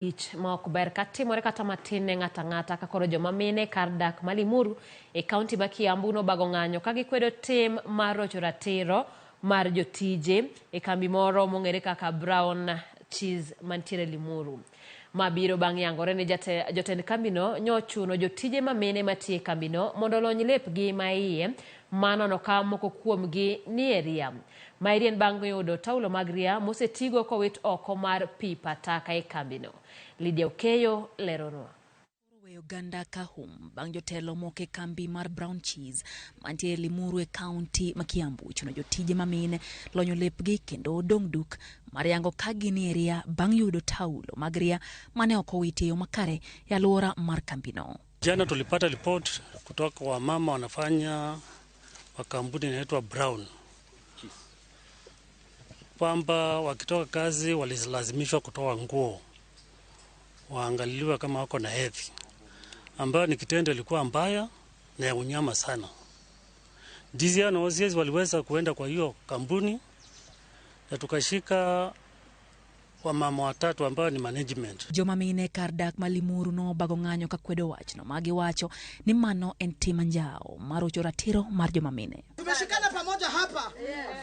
Ich ma ok ber katimore kata matin ne ng'ata ka koro joma mine kar dak Malimuru e kaunti ma Kiambu no bago ng'anyo ka gikwedo tim mar rocho ratiro mar jotije e kambi moro mong'ere kaka Brown Cheese mantiere Limuru. Mabiro bang' yangore ne jotend kambino nyochuno jotije ma mine matie kambino mondo lony lepgi ma iye mano ka moko kuomgi ni e ria. Mairien bang' yudo taulo mag ria mosetigo kowit oko mar pipa taka e kambino. Lydia Okeyo leronwa. Uganda kahum bang' jotelo moke kambi mar Brown Cheese mantie Limuru e kaunti ma Kiambu chuno jotije ma mine lonyo lepgi kendo dong duk mar yango ka gini ria bang' yudo taulo mag ria mane ok owiti yo makare ya alwora mar kambino. Jana tulipata report kutoka kwa mama wanafanya wa kampuni inaitwa Brown kwamba wakitoka kazi walilazimishwa kutoa nguo waangaliliwa kama wako na hedhi, ambayo ni kitendo ilikuwa mbaya na ya unyama sana. Dizia na OCS waliweza kuenda kwa hiyo kampuni na tukashika wamama watatu ambao ni management. Joma mine kar dak Malimuru no bago ng'anyo ka kwedo wachno magi wacho ni mano en tim njao mar rocho ratiro mar joma mine. Tumeshikana pamoja hapa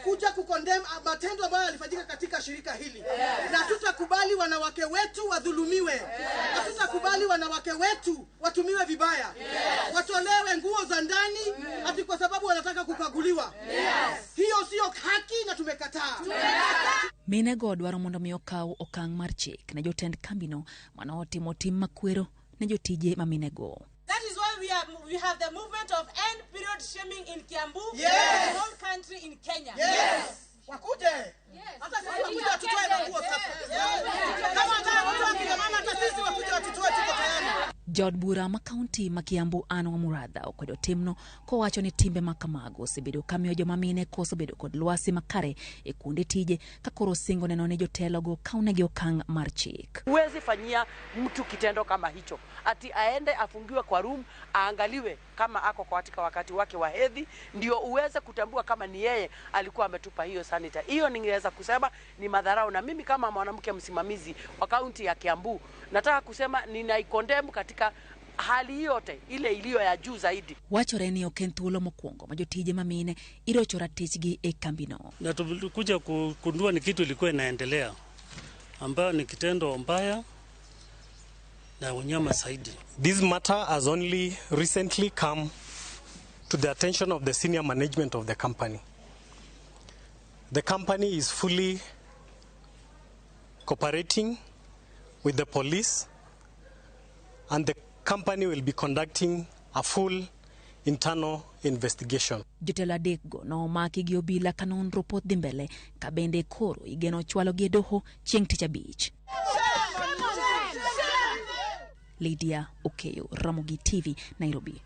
kuja kukondem matendo ambayo yalifanyika katika shirika hili. Na tutakubali wanawake wetu wadhulumiwe. Na tutakubali wanawake wetu watumiwe vibaya. Watolewe nguo za ndani ati kwa sababu wanataka kukaguliwa. Hiyo sio haki na tumekataa. Mine go dwaro mondo mi okaw okang' mar chik ne jotend kambino mano otimo tim makwero ne jotije ma mine go. That is why we have the movement of end period shaming in Kiambu, yes, and the whole country in Kenya. Yes. Wakuje. Yes. Hata sisi wakuje watutoe nguo sasa. Kama watu wakija mama hata sisi wakuje watutoe tuko tayari. Jod bura ma kaunti ma Kiambu Anwa Muradha okwedo timno ko wacho ni timbe makamago osebedo kamiyo joma mine koso bedo kod lwasi makare e kuonde tije ka koro singo neno ne jotelo go kaunegi okang' mar chik. Huwezi fanyia mtu kitendo kama hicho. Ati aende afungiwe kwa room, aangaliwe kama ako katika wakati wake wa hedhi, ndio uweze kutambua kama ni yeye alikuwa ametupa hiyo sanita. Hiyo ningeweza kusema ni madharau, na mimi kama mwanamke msimamizi wa kaunti ya Kiambu nataka kusema ninaikondemu katika hali yote ile iliyo ya juu zaidi. Wachore ni okenthulo mokwongo majotije mamine irocho ratichgi e kambino. Na tulikuja kugundua ni kitu ilikuwa inaendelea ambayo ni kitendo mbaya na unyama zaidi. This matter has only recently come to the attention of the senior management of the company. The company is fully cooperating with the police, and the company will be conducting a full internal investigation. Jotela dekgo no omaki gi obila kanon ropot dhimbele kabende koro igeno chwalo gi doho chieng' tich abich. Lydia Okeyo, Ramogi TV, Nairobi.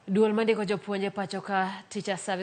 Duol mandiko jopuonje pacho ka Teacher Service